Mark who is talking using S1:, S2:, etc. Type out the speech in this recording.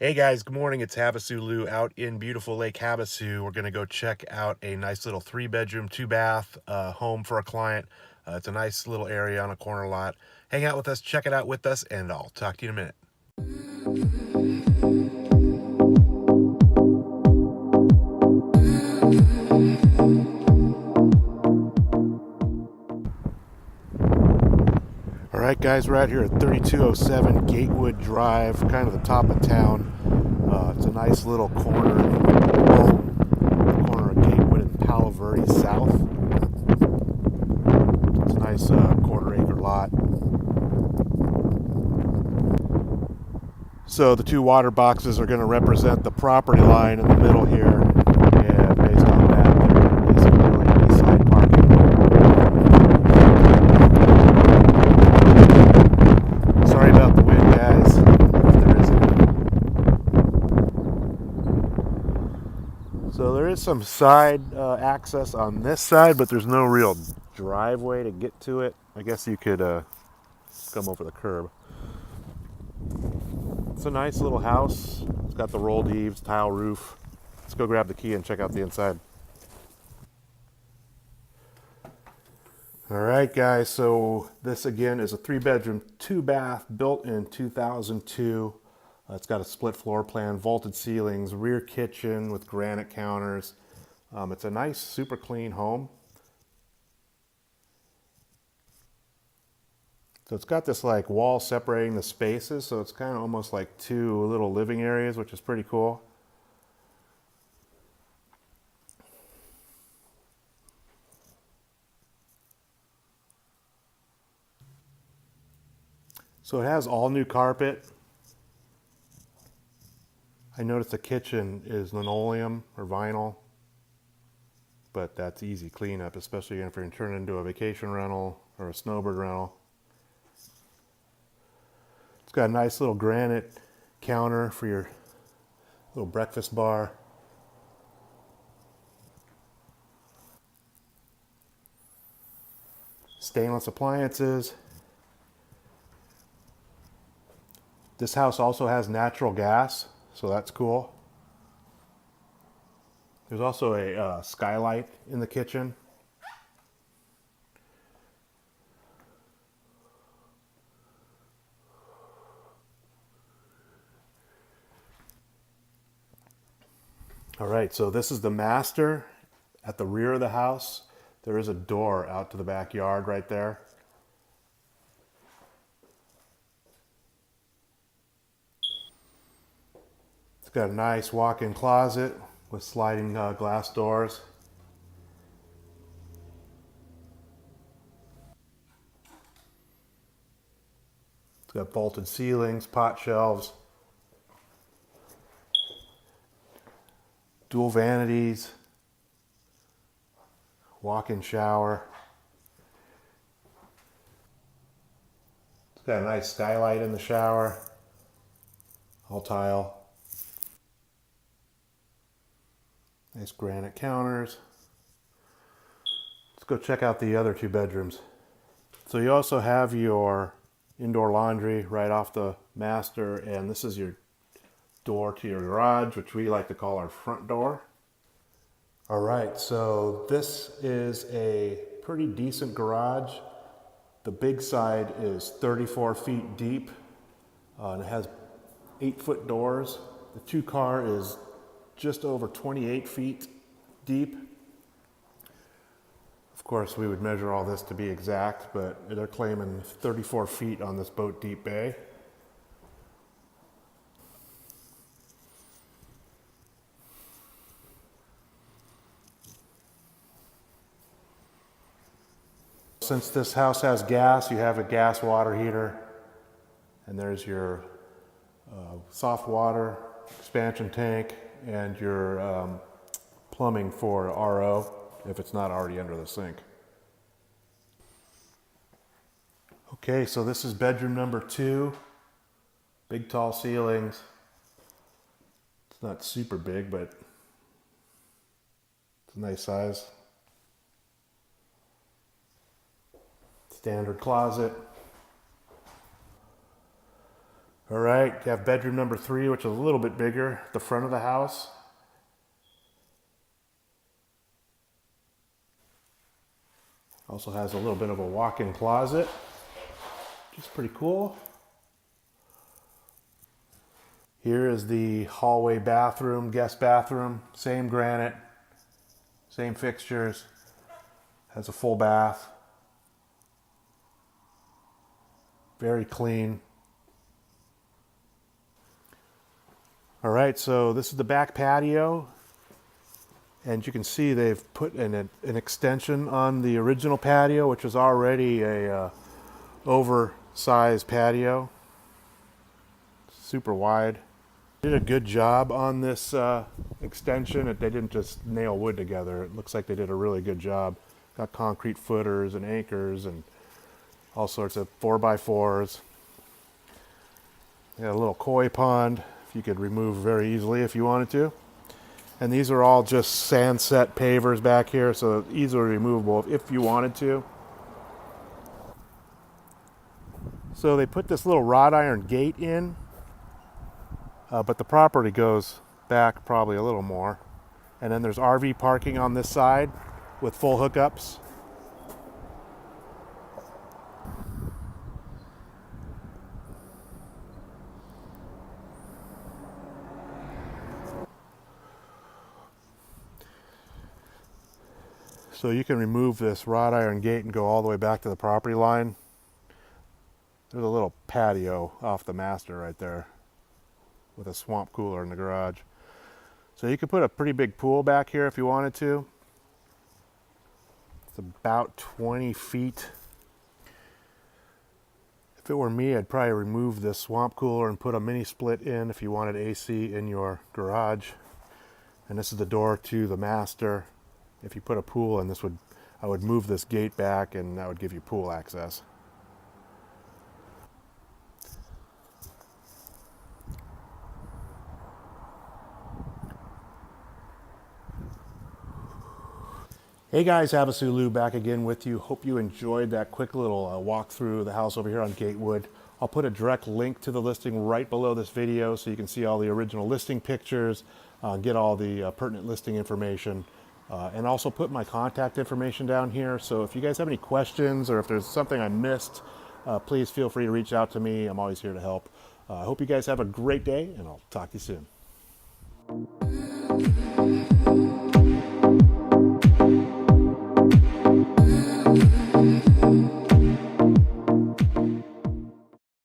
S1: Hey guys, good morning. It's Havasu Lou out in beautiful Lake Havasu. We're going to go check out a nice little 3-bedroom, 2-bath home for a client. It's a nice little area on a corner lot. Hang out with us, check it out with us, and I'll talk to you in a minute. All right, guys, we're out here at 3207 Gatewood Drive, kind of the top of town. It's a nice little corner of Gatewood and Palo Verde South. It's a nice quarter-acre lot. So the two water boxes are going to represent the property line in the middle here, and based on that, there isn't really any side parking. Sorry about the wind, guys, if there is any. So there is some side access on this side, but there's no real driveway to get to it. I guess you could come over the curb. It's a nice little house. It's got the rolled eaves, tile roof. Let's go grab the key and check out the inside. All right, guys, so this again is a 3-bedroom, 2-bath built in 2002. It's got a split floor plan, vaulted ceilings, rear kitchen with granite counters. It's a nice, super clean home. So it's got this like wall separating the spaces, so it's kind of almost like two little living areas, which is pretty cool. So it has all new carpet. I noticed the kitchen is linoleum or vinyl, but that's easy cleanup, especially if you're turning it into a vacation rental or a snowbird rental. It's got a nice little granite counter for your little breakfast bar. Stainless appliances. This house also has natural gas, so that's cool. There's also a skylight in the kitchen. All right, so this is the master. At the rear of the house, there is a door out to the backyard right there. It's got a nice walk-in closet with sliding glass doors. It's got vaulted ceilings, pot shelves, dual vanities, walk-in shower. It's got a nice skylight in the shower, all tile. Nice granite counters. Let's go check out the other 2 bedrooms. So you also have your indoor laundry right off the master, and this is your door to your garage, which we like to call our front door. All right, so this is a pretty decent garage. The big side is 34 feet deep, and it has 8-foot doors. The 2-car is just over 28 feet deep. Of course, we would measure all this to be exact, but they're claiming 34 feet on this boat deep bay. Since this house has gas, you have a gas water heater, and there's your soft water expansion tank and your plumbing for RO if it's not already under the sink. Okay, so this is bedroom number 2. Big tall ceilings. It's not super big, but it's a nice size. Standard closet. All right, you have bedroom number 3, which is a little bit bigger, the front of the house. Also has a little bit of a walk-in closet, which is pretty cool. Here is the hallway bathroom, guest bathroom, same granite, same fixtures, has a full bath. Very clean. All right, so this is the back patio. And you can see they've put an extension on the original patio, which was already a oversized patio. Super wide. Did a good job on this extension. They didn't just nail wood together. It looks like they did a really good job. Got concrete footers and anchors and all sorts of 4x4s. They got a little koi pond you could remove very easily if you wanted to. And these are all just sand set pavers back here, so easily removable if you wanted to. So they put this little wrought iron gate in, but the property goes back probably a little more. And then there's RV parking on this side with full hookups. So you can remove this wrought iron gate and go all the way back to the property line. There's a little patio off the master right there with a swamp cooler in the garage. So you could put a pretty big pool back here if you wanted to. It's about 20 feet. If it were me, I'd probably remove this swamp cooler and put a mini split in if you wanted AC in your garage. And this is the door to the master. If you put a pool in, I would move this gate back and that would give you pool access. Hey guys, Havasu Lou back again with you. Hope you enjoyed that quick little walk through the house over here on Gatewood. I'll put a direct link to the listing right below this video so you can see all the original listing pictures, get all the pertinent listing information. And also put my contact information down here. So if you guys have any questions or if there's something I missed, please feel free to reach out to me. I'm always here to help. I hope you guys have a great day, and I'll talk to you soon.